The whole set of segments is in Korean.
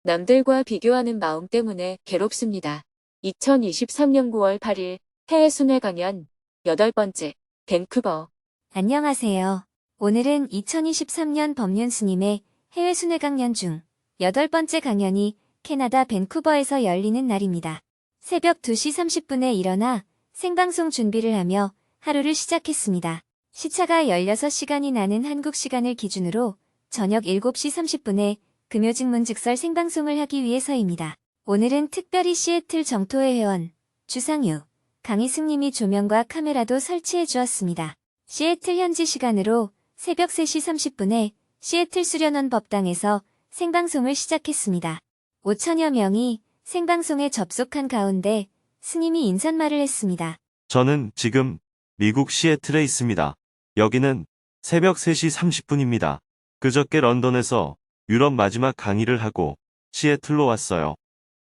남들과 비교하는 마음 때문에 괴롭습니다. 2023년 9월 8일 해외 순회 강연 8번째 밴쿠버. 안녕하세요. 오늘은 2023년 법륜 스님의 해외 순회 강연 중 8번째 강연이 캐나다 밴쿠버에서 열리는 날입니다. 새벽 2시 30분에 일어나 생방송 준비를 하며 하루를 시작했습니다. 시차가 16시간이 나는 한국 시간을 기준으로 저녁 7시 30분에 금요직문직설 생방송을 하기 위해서입니다. 오늘은 특별히 시애틀 정토회 회원 주상유, 강희승님이 조명과 카메라도 설치해 주었습니다. 시애틀 현지 시간으로 새벽 3시 30분에 시애틀 수련원 법당에서 생방송을 시작했습니다. 5천여 명이 생방송에 접속한 가운데 스님이 인사말을 했습니다. 저는 지금 미국 시애틀에 있습니다. 여기는 새벽 3시 30분입니다. 그저께 런던에서 유럽 마지막 강의를 하고 시애틀로 왔어요.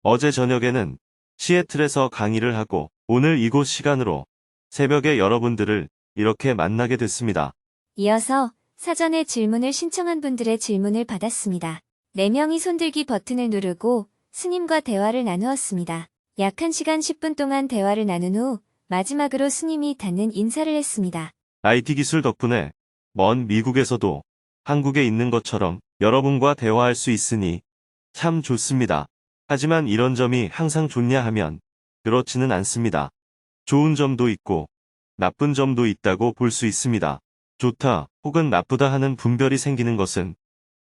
어제 저녁에는 시애틀에서 강의를 하고 오늘 이곳 시간으로 새벽에 여러분들을 이렇게 만나게 됐습니다. 이어서 사전에 질문을 신청한 분들의 질문을 받았습니다. 4명이 손들기 버튼을 누르고 스님과 대화를 나누었습니다. 약 1시간 10분 동안 대화를 나눈 후 마지막으로 스님이 닿는 인사를 했습니다. IT 기술 덕분에 먼 미국에서도 한국에 있는 것처럼 여러분과 대화할 수 있으니 참 좋습니다. 하지만 이런 점이 항상 좋냐 하면 그렇지는 않습니다. 좋은 점도 있고 나쁜 점도 있다고 볼 수 있습니다. 좋다 혹은 나쁘다 하는 분별이 생기는 것은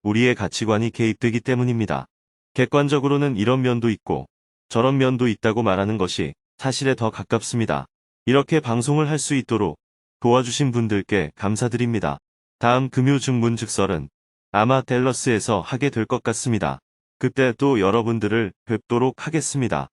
우리의 가치관이 개입되기 때문입니다. 객관적으로는 이런 면도 있고 저런 면도 있다고 말하는 것이 사실에 더 가깝습니다. 이렇게 방송을 할 수 있도록 도와주신 분들께 감사드립니다. 다음 금요직문직설은 아마 댈러스에서 하게 될 것 같습니다. 그때 또 여러분들을 뵙도록 하겠습니다.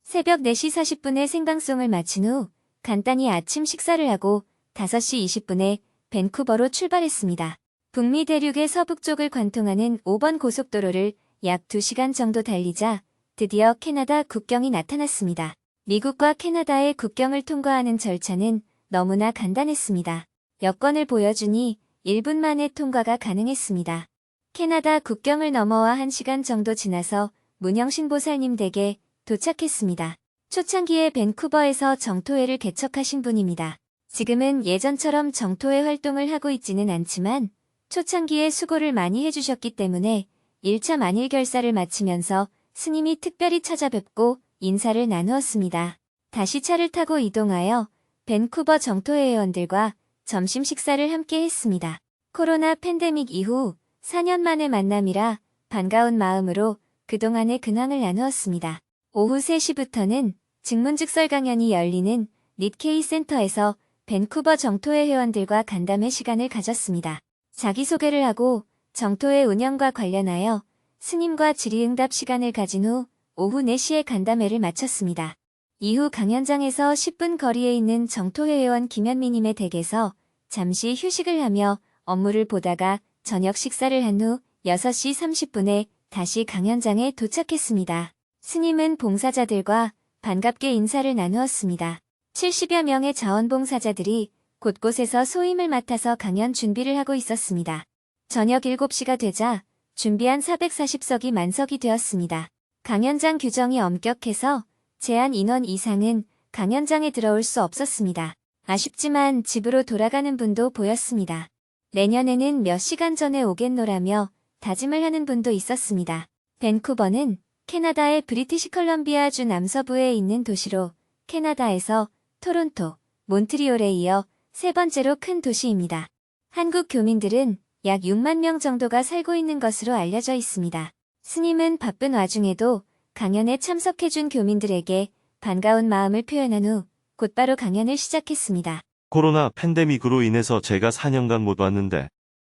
새벽 4시 40분에 생방송을 마친 후 간단히 아침 식사를 하고 5시 20분에 밴쿠버로 출발했습니다. 북미 대륙의 서북쪽을 관통하는 5번 고속도로를 약 2시간 정도 달리자 드디어 캐나다 국경이 나타났습니다. 미국과 캐나다의 국경을 통과하는 절차는 너무나 간단했습니다. 여권을 보여주니 1분 만에 통과가 가능했습니다. 캐나다 국경을 넘어와 1시간 정도 지나서 문영신보살님 댁에 도착했습니다. 초창기에 밴쿠버에서 정토회를 개척하신 분입니다. 지금은 예전처럼 정토회 활동을 하고 있지는 않지만 초창기에 수고를 많이 해주셨기 때문에 1차 만일 결사를 마치면서 스님이 특별히 찾아뵙고 인사를 나누었습니다. 다시 차를 타고 이동하여 밴쿠버 정토회 회원들과 점심 식사를 함께 했습니다. 코로나 팬데믹 이후 4년 만의 만남이라 반가운 마음으로 그동안의 근황을 나누었습니다. 오후 3시부터는 직문직설 강연이 열리는 닛케이 센터에서 밴쿠버 정토회 회원들과 간담회 시간을 가졌습니다. 자기소개를 하고 정토회 운영과 관련하여 스님과 질의응답 시간을 가진 후 오후 4시에 간담회를 마쳤습니다. 이후 강연장에서 10분 거리에 있는 정토회 회원 김현미님의 댁에서 잠시 휴식을 하며 업무를 보다가 저녁 식사를 한 후 6시 30분에 다시 강연장에 도착했습니다. 스님은 봉사자들과 반갑게 인사를 나누었습니다. 70여 명의 자원봉사자들이 곳곳에서 소임을 맡아서 강연 준비를 하고 있었습니다. 저녁 7시가 되자 준비한 440석이 만석이 되었습니다. 강연장 규정이 엄격해서 제한 인원 이상은 강연장에 들어올 수 없었습니다. 아쉽지만 집으로 돌아가는 분도 보였습니다. 내년에는 몇 시간 전에 오겠노라며 다짐을 하는 분도 있었습니다. 밴쿠버는 캐나다의 브리티시 컬럼비아주 남서부에 있는 도시로 캐나다에서 토론토, 몬트리올에 이어 세 번째로 큰 도시입니다. 한국 교민들은 약 6만 명 정도가 살고 있는 것으로 알려져 있습니다. 스님은 바쁜 와중에도 강연에 참석해준 교민들에게 반가운 마음을 표현한 후 곧바로 강연을 시작했습니다. 코로나 팬데믹으로 인해서 제가 4년간 못 왔는데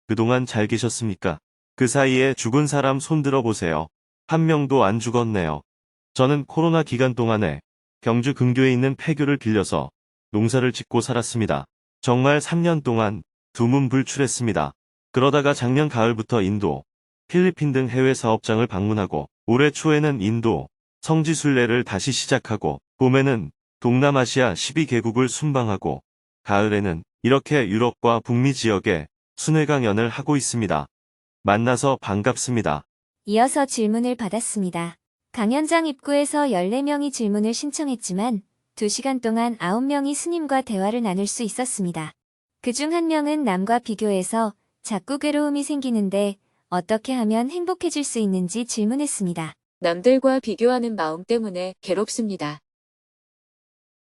그동안 잘 계셨습니까? 그 사이에 죽은 사람 손들어 보세요. 한 명도 안 죽었네요. 저는 코로나 기간 동안에 경주 근교에 있는 폐교를 빌려서 농사를 짓고 살았습니다. 정말 3년 동안 두문불출했습니다. 그러다가 작년 가을부터 인도, 필리핀 등 해외 사업장을 방문하고 올해 초에는 인도, 성지순례를 다시 시작하고 봄에는 동남아시아 12개국을 순방하고 가을에는 이렇게 유럽과 북미 지역에 순회 강연을 하고 있습니다. 만나서 반갑습니다. 이어서 질문을 받았습니다. 강연장 입구에서 14명이 질문을 신청했지만 2시간 동안 9명이 스님과 대화를 나눌 수 있었습니다. 그중 한 명은 남과 비교해서 자꾸 괴로움이 생기는데 어떻게 하면 행복해질 수 있는지 질문했습니다. 남들과 비교하는 마음 때문에 괴롭습니다.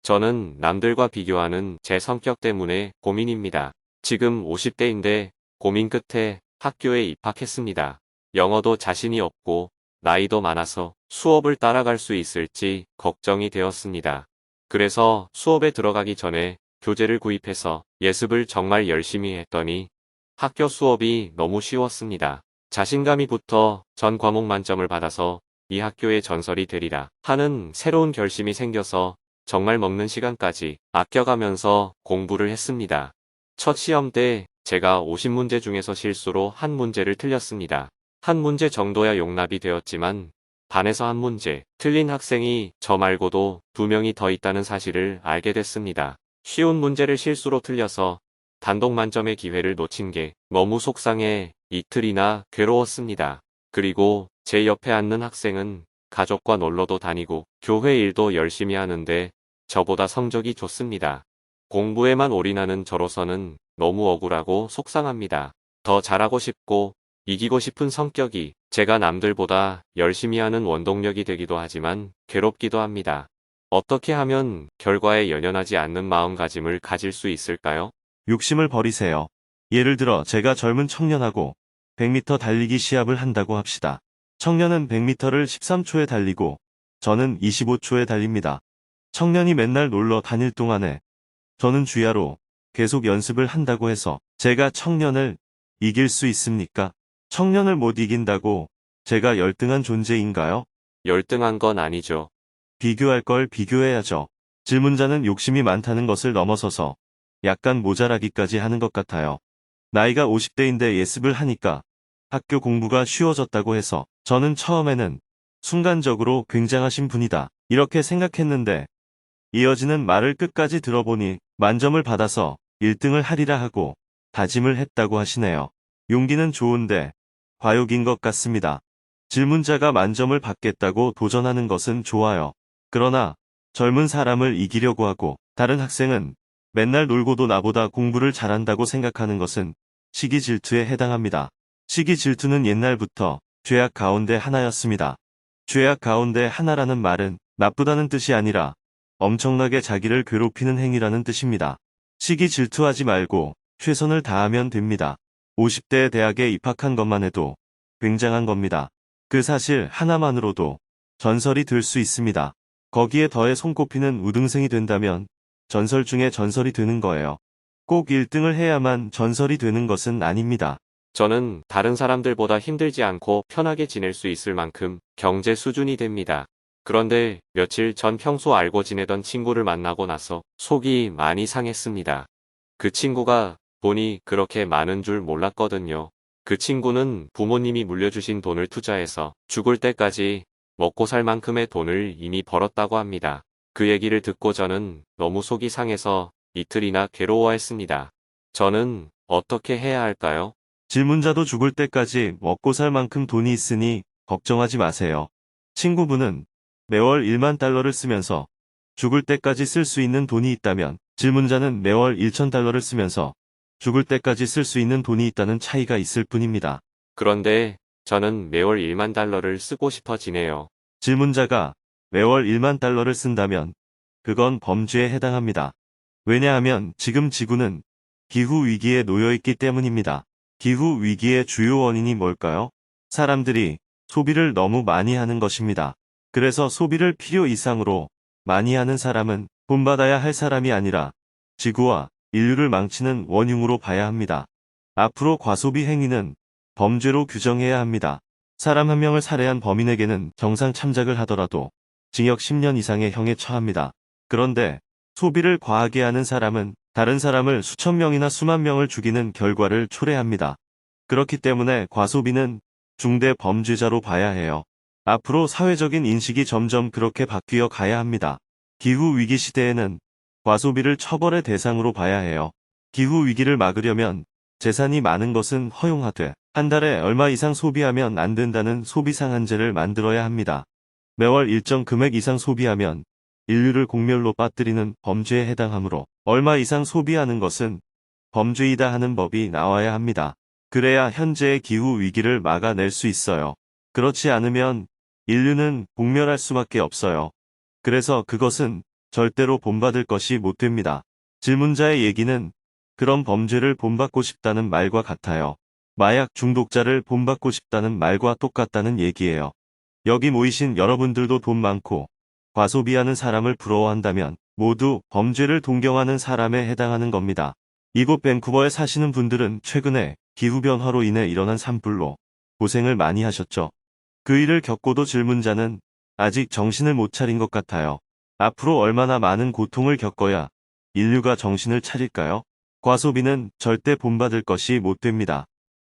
저는 남들과 비교하는 제 성격 때문에 고민입니다. 지금 50대인데 고민 끝에 학교에 입학했습니다. 영어도 자신이 없고 나이도 많아서 수업을 따라갈 수 있을지 걱정이 되었습니다. 그래서 수업에 들어가기 전에 교재를 구입해서 예습을 정말 열심히 했더니 학교 수업이 너무 쉬웠습니다. 자신감이 붙어 전 과목 만점을 받아서 이 학교의 전설이 되리라 하는 새로운 결심이 생겨서 정말 먹는 시간까지 아껴가면서 공부를 했습니다. 첫 시험 때 제가 50문제 중에서 실수로 한 문제를 틀렸습니다. 한 문제 정도야 용납이 되었지만 반에서 한 문제 틀린 학생이 저 말고도 2명이 더 있다는 사실을 알게 됐습니다. 쉬운 문제를 실수로 틀려서 단독 만점의 기회를 놓친 게 너무 속상해 이틀이나 괴로웠습니다. 그리고 제 옆에 앉는 학생은 가족과 놀러도 다니고 교회 일도 열심히 하는데 저보다 성적이 좋습니다. 공부에만 올인하는 저로서는 너무 억울하고 속상합니다. 더 잘하고 싶고 이기고 싶은 성격이 제가 남들보다 열심히 하는 원동력이 되기도 하지만 괴롭기도 합니다. 어떻게 하면 결과에 연연하지 않는 마음가짐을 가질 수 있을까요? 욕심을 버리세요. 예를 들어 제가 젊은 청년하고 100m 달리기 시합을 한다고 합시다. 청년은 100m를 13초에 달리고 저는 25초에 달립니다. 청년이 맨날 놀러 다닐 동안에 저는 주야로 계속 연습을 한다고 해서 제가 청년을 이길 수 있습니까? 청년을 못 이긴다고 제가 열등한 존재인가요? 열등한 건 아니죠. 비교할 걸 비교해야죠. 질문자는 욕심이 많다는 것을 넘어서서 약간 모자라기까지 하는 것 같아요. 나이가 50대인데 예습을 하니까 학교 공부가 쉬워졌다고 해서 저는 처음에는 순간적으로 굉장하신 분이다 이렇게 생각했는데 이어지는 말을 끝까지 들어보니 만점을 받아서 1등을 하리라 하고 다짐을 했다고 하시네요. 용기는 좋은데 과욕인 것 같습니다. 질문자가 만점을 받겠다고 도전하는 것은 좋아요. 그러나 젊은 사람을 이기려고 하고 다른 학생은 맨날 놀고도 나보다 공부를 잘한다고 생각하는 것은 시기 질투에 해당합니다. 시기 질투는 옛날부터 죄악 가운데 하나였습니다. 죄악 가운데 하나라는 말은 나쁘다는 뜻이 아니라 엄청나게 자기를 괴롭히는 행위라는 뜻입니다. 시기 질투하지 말고 최선을 다하면 됩니다. 50대에 대학에 입학한 것만 해도 굉장한 겁니다. 그 사실 하나만으로도 전설이 될 수 있습니다. 거기에 더해 손꼽히는 우등생이 된다면 전설 중에 전설이 되는 거예요. 꼭 1등을 해야만 전설이 되는 것은 아닙니다. 저는 다른 사람들보다 힘들지 않고 편하게 지낼 수 있을 만큼 경제 수준이 됩니다. 그런데 며칠 전 평소 알고 지내던 친구를 만나고 나서 속이 많이 상했습니다. 그 친구가 돈이 그렇게 많은 줄 몰랐거든요. 그 친구는 부모님이 물려주신 돈을 투자해서 죽을 때까지 먹고 살 만큼의 돈을 이미 벌었다고 합니다. 그 얘기를 듣고 저는 너무 속이 상해서 이틀이나 괴로워했습니다. 저는 어떻게 해야 할까요? 질문자도 죽을 때까지 먹고 살 만큼 돈이 있으니 걱정하지 마세요. 친구분은 매월 1만 달러를 쓰면서 죽을 때까지 쓸 수 있는 돈이 있다면 질문자는 매월 1천 달러를 쓰면서 죽을 때까지 쓸 수 있는 돈이 있다는 차이가 있을 뿐입니다. 그런데 저는 매월 1만 달러를 쓰고 싶어지네요. 질문자가 매월 1만 달러를 쓴다면 그건 범죄에 해당합니다. 왜냐하면 지금 지구는 기후위기에 놓여있기 때문입니다. 기후위기의 주요 원인이 뭘까요? 사람들이 소비를 너무 많이 하는 것입니다. 그래서 소비를 필요 이상으로 많이 하는 사람은 본받아야 할 사람이 아니라 지구와 인류를 망치는 원흉으로 봐야 합니다. 앞으로 과소비 행위는 범죄로 규정해야 합니다. 사람 한 명을 살해한 범인에게는 정상 참작을 하더라도 징역 10년 이상의 형에 처합니다. 그런데 소비를 과하게 하는 사람은 다른 사람을 수천 명이나 수만 명을 죽이는 결과를 초래합니다. 그렇기 때문에 과소비는 중대 범죄자로 봐야 해요. 앞으로 사회적인 인식이 점점 그렇게 바뀌어 가야 합니다. 기후 위기 시대에는 과소비를 처벌의 대상으로 봐야 해요. 기후 위기를 막으려면 재산이 많은 것은 허용하되 한 달에 얼마 이상 소비하면 안 된다는 소비 상한제를 만들어야 합니다. 매월 일정 금액 이상 소비하면 인류를 공멸로 빠뜨리는 범죄에 해당하므로 얼마 이상 소비하는 것은 범죄이다 하는 법이 나와야 합니다. 그래야 현재의 기후 위기를 막아낼 수 있어요. 그렇지 않으면 인류는 공멸할 수밖에 없어요. 그래서 그것은 절대로 본받을 것이 못 됩니다. 질문자의 얘기는 그런 범죄를 본받고 싶다는 말과 같아요. 마약 중독자를 본받고 싶다는 말과 똑같다는 얘기예요. 여기 모이신 여러분들도 돈 많고 과소비하는 사람을 부러워한다면 모두 범죄를 동경하는 사람에 해당하는 겁니다. 이곳 밴쿠버에 사시는 분들은 최근에 기후변화로 인해 일어난 산불로 고생을 많이 하셨죠. 그 일을 겪고도 질문자는 아직 정신을 못 차린 것 같아요. 앞으로 얼마나 많은 고통을 겪어야 인류가 정신을 차릴까요? 과소비는 절대 본받을 것이 못 됩니다.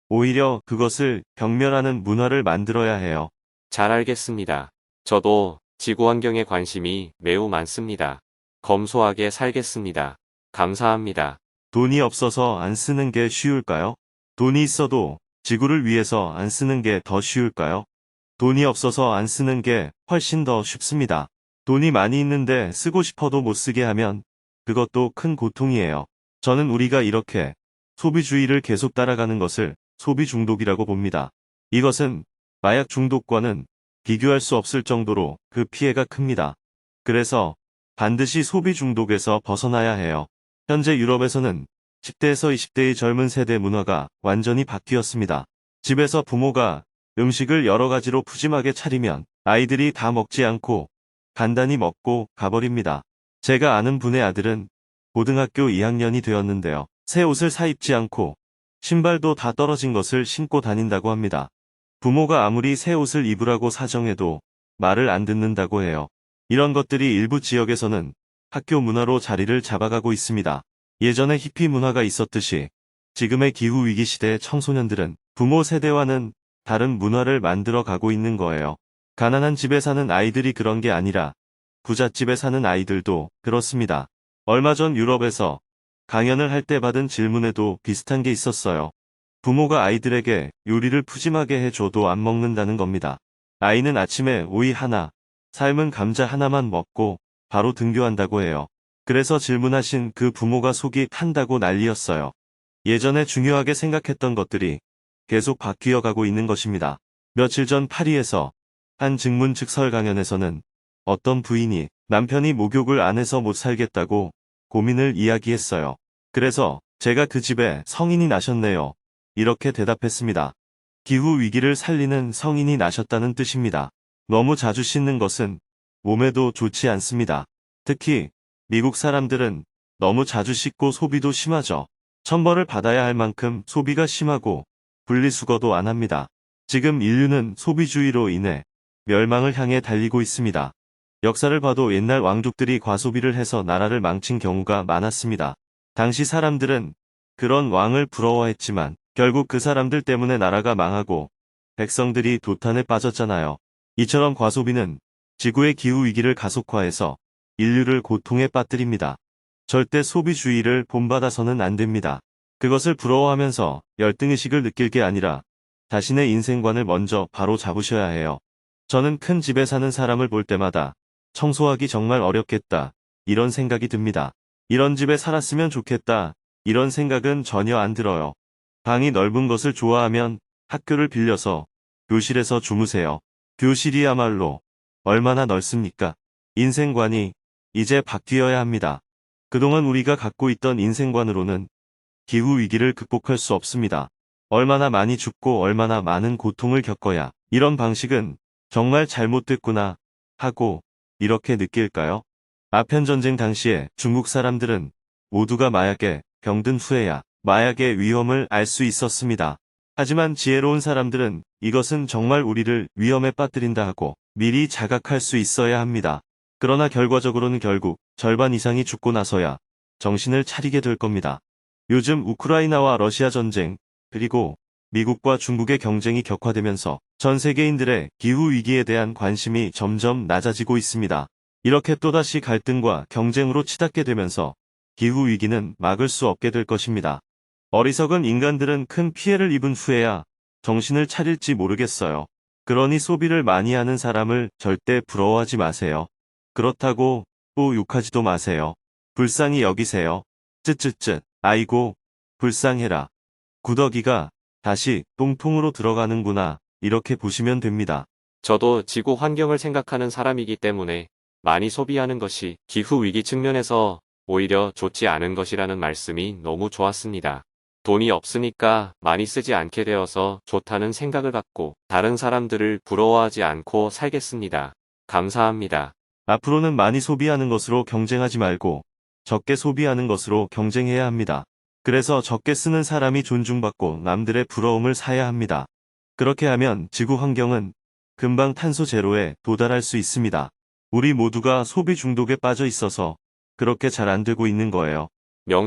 오히려 그것을 경멸하는 문화를 만들어야 해요. 잘 알겠습니다. 저도 지구 환경에 관심이 매우 많습니다. 검소하게 살겠습니다. 감사합니다. 돈이 없어서 안 쓰는 게 쉬울까요? 돈이 있어도 지구를 위해서 안 쓰는 게 더 쉬울까요? 돈이 없어서 안 쓰는 게 훨씬 더 쉽습니다. 돈이 많이 있는데 쓰고 싶어도 못 쓰게 하면 그것도 큰 고통이에요. 저는 우리가 이렇게 소비주의를 계속 따라가는 것을 소비 중독이라고 봅니다. 이것은 마약 중독과는 비교할 수 없을 정도로 그 피해가 큽니다. 그래서 반드시 소비 중독에서 벗어나야 해요. 현재 유럽에서는 10대에서 20대의 젊은 세대 문화가 완전히 바뀌었습니다. 집에서 부모가 음식을 여러 가지로 푸짐하게 차리면 아이들이 다 먹지 않고 간단히 먹고 가버립니다. 제가 아는 분의 아들은 고등학교 2학년이 되었는데요. 새 옷을 사 입지 않고 신발도 다 떨어진 것을 신고 다닌다고 합니다. 부모가 아무리 새 옷을 입으라고 사정해도 말을 안 듣는다고 해요. 이런 것들이 일부 지역에서는 학교 문화로 자리를 잡아가고 있습니다. 예전에 히피 문화가 있었듯이 지금의 기후위기 시대의 청소년들은 부모 세대와는 다른 문화를 만들어 가고 있는 거예요. 가난한 집에 사는 아이들이 그런 게 아니라 부잣집에 사는 아이들도 그렇습니다. 얼마 전 유럽에서 강연을 할 때 받은 질문에도 비슷한 게 있었어요. 부모가 아이들에게 요리를 푸짐하게 해줘도 안 먹는다는 겁니다. 아이는 아침에 오이 하나, 삶은 감자 하나만 먹고 바로 등교한다고 해요. 그래서 질문하신 그 부모가 속이 탄다고 난리였어요. 예전에 중요하게 생각했던 것들이 계속 바뀌어 가고 있는 것입니다. 며칠 전 파리에서 한 증문 즉설 강연에서는 어떤 부인이 남편이 목욕을 안 해서 못 살겠다고 고민을 이야기했어요. 그래서 제가 그 집에 성인이 나셨네요. 이렇게 대답했습니다. 기후 위기를 살리는 성인이 나셨다는 뜻입니다. 너무 자주 씻는 것은 몸에도 좋지 않습니다. 특히 미국 사람들은 너무 자주 씻고 소비도 심하죠. 천벌을 받아야 할 만큼 소비가 심하고 분리수거도 안 합니다. 지금 인류는 소비주의로 인해 멸망을 향해 달리고 있습니다. 역사를 봐도 옛날 왕족들이 과소비를 해서 나라를 망친 경우가 많았습니다. 당시 사람들은 그런 왕을 부러워했지만 결국 그 사람들 때문에 나라가 망하고 백성들이 도탄에 빠졌잖아요. 이처럼 과소비는 지구의 기후위기를 가속화해서 인류를 고통에 빠뜨립니다. 절대 소비주의를 본받아서는 안 됩니다. 그것을 부러워하면서 열등의식을 느낄 게 아니라 자신의 인생관을 먼저 바로 잡으셔야 해요. 저는 큰 집에 사는 사람을 볼 때마다 청소하기 정말 어렵겠다, 이런 생각이 듭니다. 이런 집에 살았으면 좋겠다, 이런 생각은 전혀 안 들어요. 방이 넓은 것을 좋아하면 학교를 빌려서 교실에서 주무세요. 교실이야말로 얼마나 넓습니까? 인생관이 이제 바뀌어야 합니다. 그동안 우리가 갖고 있던 인생관으로는 기후위기를 극복할 수 없습니다. 얼마나 많이 죽고 얼마나 많은 고통을 겪어야 이런 방식은 정말 잘못됐구나 하고 이렇게 느낄까요? 아편전쟁 당시에 중국 사람들은 모두가 마약에 병든 후에야 마약의 위험을 알 수 있었습니다. 하지만 지혜로운 사람들은 이것은 정말 우리를 위험에 빠뜨린다 하고 미리 자각할 수 있어야 합니다. 그러나 결과적으로는 결국 절반 이상이 죽고 나서야 정신을 차리게 될 겁니다. 요즘 우크라이나와 러시아 전쟁, 그리고 미국과 중국의 경쟁이 격화되면서 전 세계인들의 기후위기에 대한 관심이 점점 낮아지고 있습니다. 이렇게 또다시 갈등과 경쟁으로 치닫게 되면서 기후위기는 막을 수 없게 될 것입니다. 어리석은 인간들은 큰 피해를 입은 후에야 정신을 차릴지 모르겠어요. 그러니 소비를 많이 하는 사람을 절대 부러워하지 마세요. 그렇다고 또 욕하지도 마세요. 불쌍히 여기세요. 쯧쯧쯧. 아이고, 불쌍해라. 구더기가 다시 똥통으로 들어가는구나. 이렇게 보시면 됩니다. 저도 지구 환경을 생각하는 사람이기 때문에 많이 소비하는 것이 기후위기 측면에서 오히려 좋지 않은 것이라는 말씀이 너무 좋았습니다. 돈이 없으니까 많이 쓰지 않게 되어서 좋다는 생각을 갖고 다른 사람들을 부러워하지 않고 살겠습니다. 감사합니다. 앞으로는 많이 소비하는 것으로 경쟁하지 말고 적게 소비하는 것으로 경쟁해야 합니다. 그래서 적게 쓰는 사람이 존중받고 남들의 부러움을 사야 합니다. 그렇게 하면 지구 환경은 금방 탄소 제로에 도달할 수 있습니다. 우리 모두가 소비 중독에 빠져 있어서 그렇게 잘 안 되고 있는 거예요.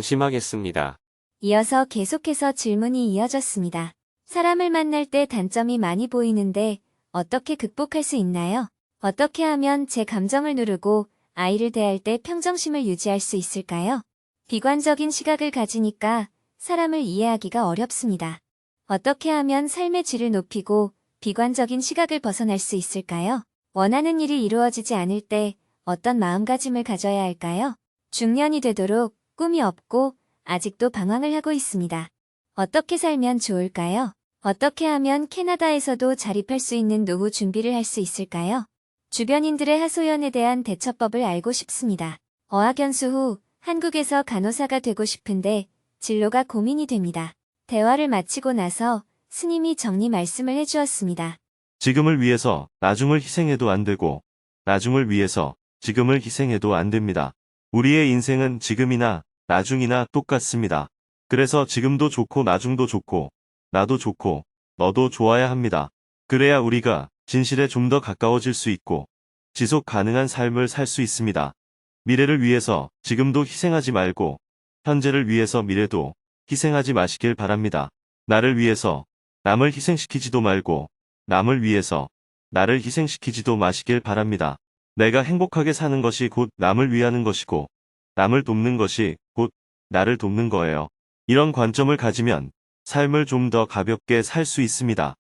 명심하겠습니다. 이어서 계속해서 질문이 이어졌습니다. 사람을 만날 때 단점이 많이 보이는데 어떻게 극복할 수 있나요? 어떻게 하면 제 감정을 누르고 아이를 대할 때 평정심을 유지할 수 있을까요? 비관적인 시각을 가지니까 사람을 이해하기가 어렵습니다. 어떻게 하면 삶의 질을 높이고 비관적인 시각을 벗어날 수 있을까요? 원하는 일이 이루어지지 않을 때 어떤 마음가짐을 가져야 할까요? 중년이 되도록 꿈이 없고 아직도 방황을 하고 있습니다. 어떻게 살면 좋을까요? 어떻게 하면 캐나다에서도 자립할 수 있는 노후 준비를 할 수 있을까요? 주변인들의 하소연에 대한 대처법을 알고 싶습니다. 어학연수 후 한국에서 간호사가 되고 싶은데 진로가 고민이 됩니다. 대화를 마치고 나서 스님이 정리 말씀을 해주었습니다. 지금을 위해서 나중을 희생해도 안 되고 나중을 위해서 지금을 희생해도 안 됩니다. 우리의 인생은 지금이나 나중이나 똑같습니다. 그래서 지금도 좋고 나중도 좋고 나도 좋고 너도 좋아야 합니다. 그래야 우리가 진실에 좀 더 가까워질 수 있고 지속 가능한 삶을 살 수 있습니다. 미래를 위해서 지금도 희생하지 말고 현재를 위해서 미래도 희생하지 마시길 바랍니다. 나를 위해서 남을 희생시키지도 말고 남을 위해서 나를 희생시키지도 마시길 바랍니다. 내가 행복하게 사는 것이 곧 남을 위하는 것이고 남을 돕는 것이 곧 나를 돕는 거예요. 이런 관점을 가지면 삶을 좀 더 가볍게 살 수 있습니다.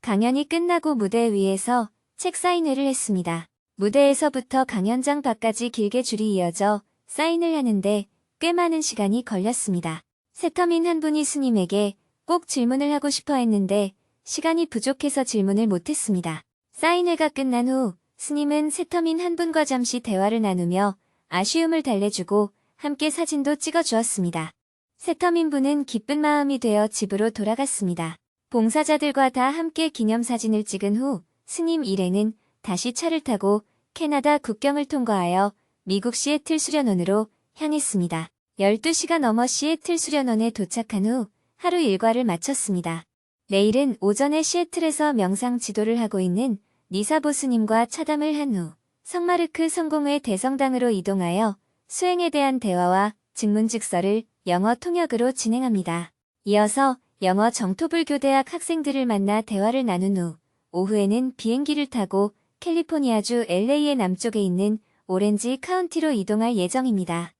강연이 끝나고 무대 위에서 책 사인회를 했습니다. 무대에서부터 강연장 밖까지 길게 줄이 이어져 사인을 하는데 꽤 많은 시간이 걸렸습니다. 새터민 한 분이 스님에게 꼭 질문을 하고 싶어 했는데 시간이 부족해서 질문을 못했습니다. 사인회가 끝난 후 스님은 새터민 한 분과 잠시 대화를 나누며 아쉬움을 달래주고 함께 사진도 찍어주었습니다. 새터민 분은 기쁜 마음이 되어 집으로 돌아갔습니다. 봉사자들과 다 함께 기념사진을 찍은 후 스님 일행은 다시 차를 타고 캐나다 국경을 통과하여 미국 시애틀 수련원으로 향했습니다. 12시가 넘어 시애틀 수련원에 도착한 후 하루 일과를 마쳤습니다. 내일은 오전에 시애틀에서 명상 지도를 하고 있는 니사보 스님과 차담을 한 후 성마르크 성공회 대성당으로 이동하여 수행에 대한 대화와 증문즉서를 영어 통역으로 진행합니다. 이어서 영어 정토불교대학 학생들을 만나 대화를 나눈 후 오후에는 비행기를 타고 캘리포니아주 LA의 남쪽에 있는 오렌지 카운티로 이동할 예정입니다.